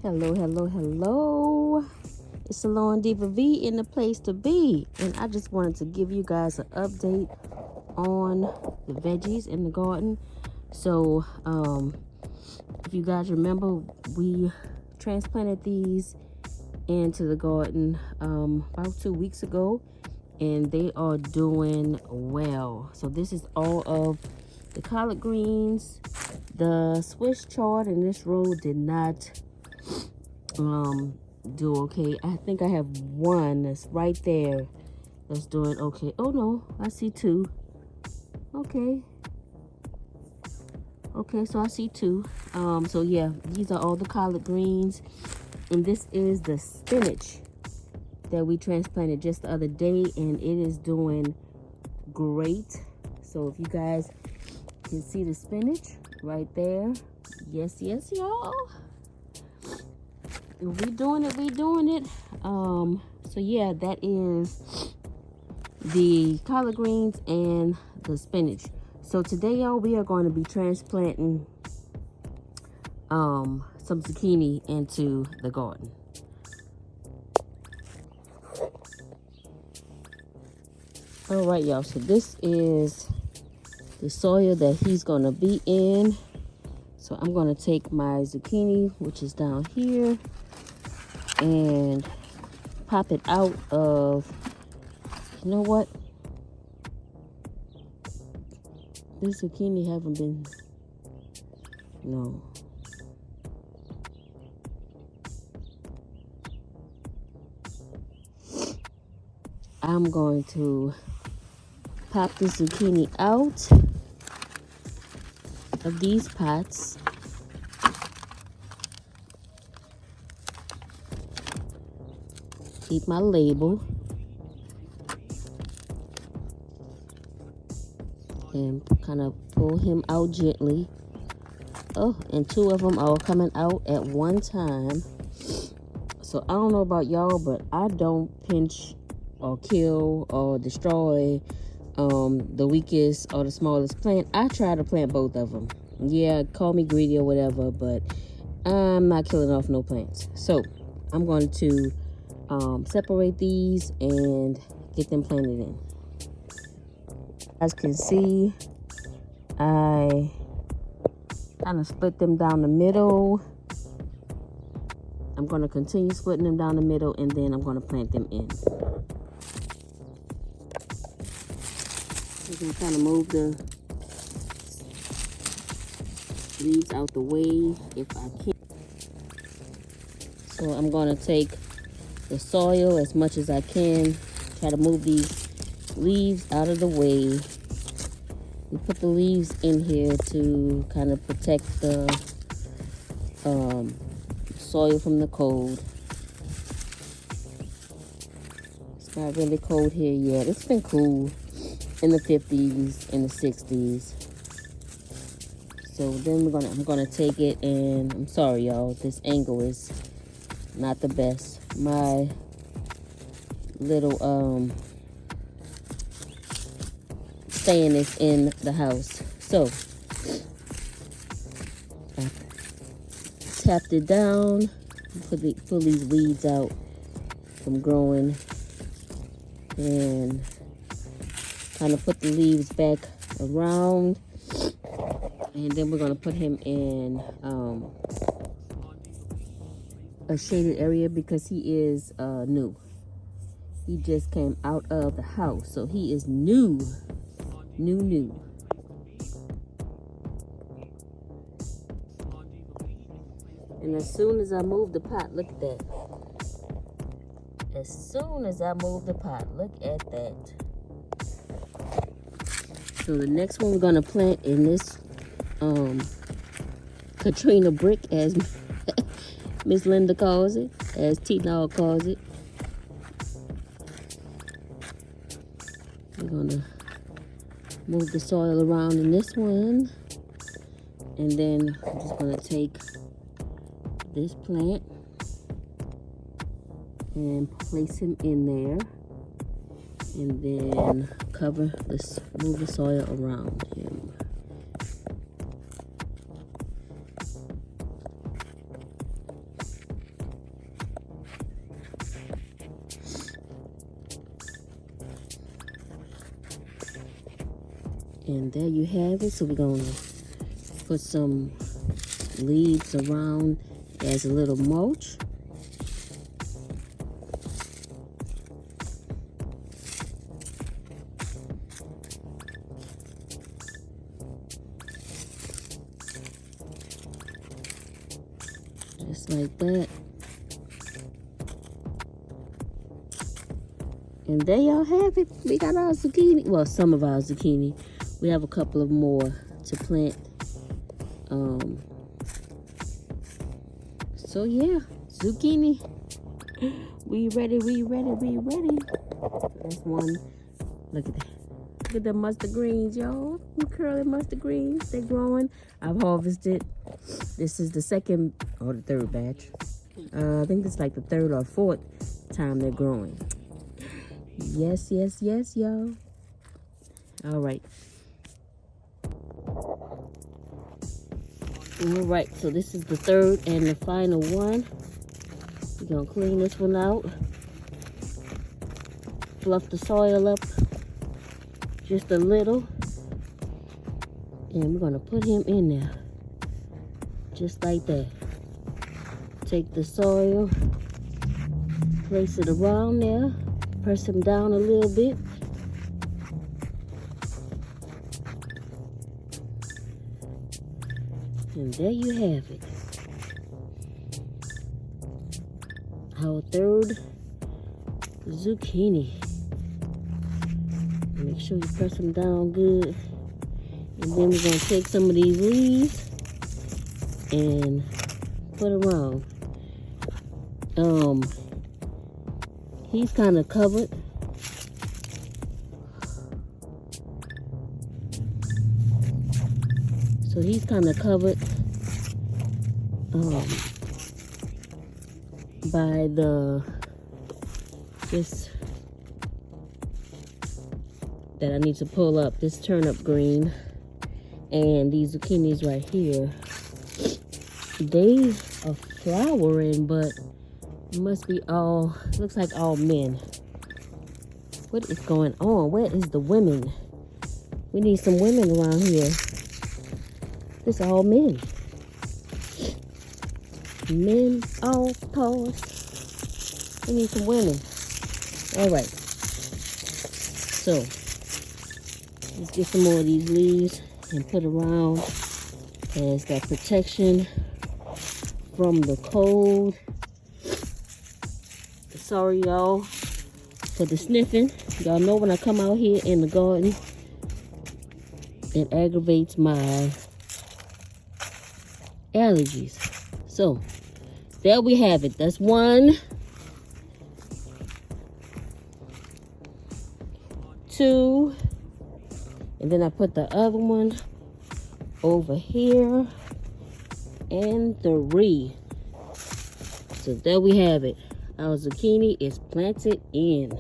Hello, hello, hello. It's Salondivavhomeandgarden in the place to be. And I just wanted to give you guys an update on the veggies in the garden. So, if you guys remember, we transplanted these into the garden about 2 weeks ago. And they are doing well. So this is all of the collard greens. The Swiss chard in this row did not do okay. I think I have one that's right there that's doing okay. Oh no, I see two. Okay, so I see two. So yeah, these are all the collard greens, and this is the spinach that we transplanted just the other day, and it is doing great. So if you guys can see the spinach right there, yes y'all, we doing it. So yeah, that is the collard greens and the spinach. So today, y'all, we are going to be transplanting some zucchini into the garden. All right, y'all, so this is the soil that he's gonna be in. So I'm gonna take my zucchini, which is down here, and pop it out of, you know what? This zucchini haven't been, no. I'm going to pop the zucchini out of these pots. Keep my label. And kind of pull him out gently. Oh, and two of them are coming out at one time. So I don't know about y'all, but I don't pinch or kill or destroy the weakest or the smallest plant. I try to plant both of them. Yeah, call me greedy or whatever, but I'm not killing off no plants. So I'm going to separate these and get them planted in. As you can see, I kind of split them down the middle. I'm going to continue splitting them down the middle, and then I'm going to plant them in. I'm going to kind of move the leaves out the way if I can. So I'm going to take the soil as much as I can, try to move these leaves out of the way. We put the leaves in here to kind of protect the soil from the cold. It's not really cold here yet. It's been cool in the 50s and the 60s. So then I'm gonna take it, and I'm sorry y'all, this angle is not the best. My little stand is in the house. So I tapped it down, pull these weeds out from growing, and kind of put the leaves back around. And then we're going to put him in a shaded area because he is new. He just came out of the house, so he is new. And as soon as I move the pot, look at that. As soon as I move the pot, look at that. So the next one we're going to plant in this Katrina brick, as Miss Linda calls it, as T-Nall calls it. We're going to move the soil around in this one. And then I'm just going to take this plant and place him in there. And then cover this, move the soil around him. And there you have it. So we're gonna put some leaves around as a little mulch. Just like that. And there y'all have it. We got our zucchini. Well, some of our zucchini. We have a couple of more to plant. So yeah, zucchini. We ready, we ready, we ready. That's one. Look at that. Look at the mustard greens, y'all. Them curly mustard greens. They're growing. I've harvested. This is the second or the third batch. I think it's like the third or fourth time they're growing. Yes, yes, yes, y'all. All right. All right, so this is the third and the final one. We're gonna clean this one out. Fluff the soil up just a little. And we're gonna put him in there. Just like that. Take the soil, place it around there, press him down a little bit. And there you have it. Our third zucchini. Make sure you press them down good. And then we're gonna take some of these leaves and put around. He's kind of covered. So he's kind of covered by this that I need to pull up, this turnip green, and these zucchinis right here. They are flowering, but it must be all, looks like all men. What is going on? Where is the women? We need some women around here. It's all men. Men, all pause. We need some women. All right. So, let's get some more of these leaves and put around as that protection from the cold. Sorry, y'all, for the sniffing. Y'all know when I come out here in the garden, it aggravates my allergies. So there we have it. That's one, two, and then I put the other one over here, and three. So there we have it. Our zucchini is planted in.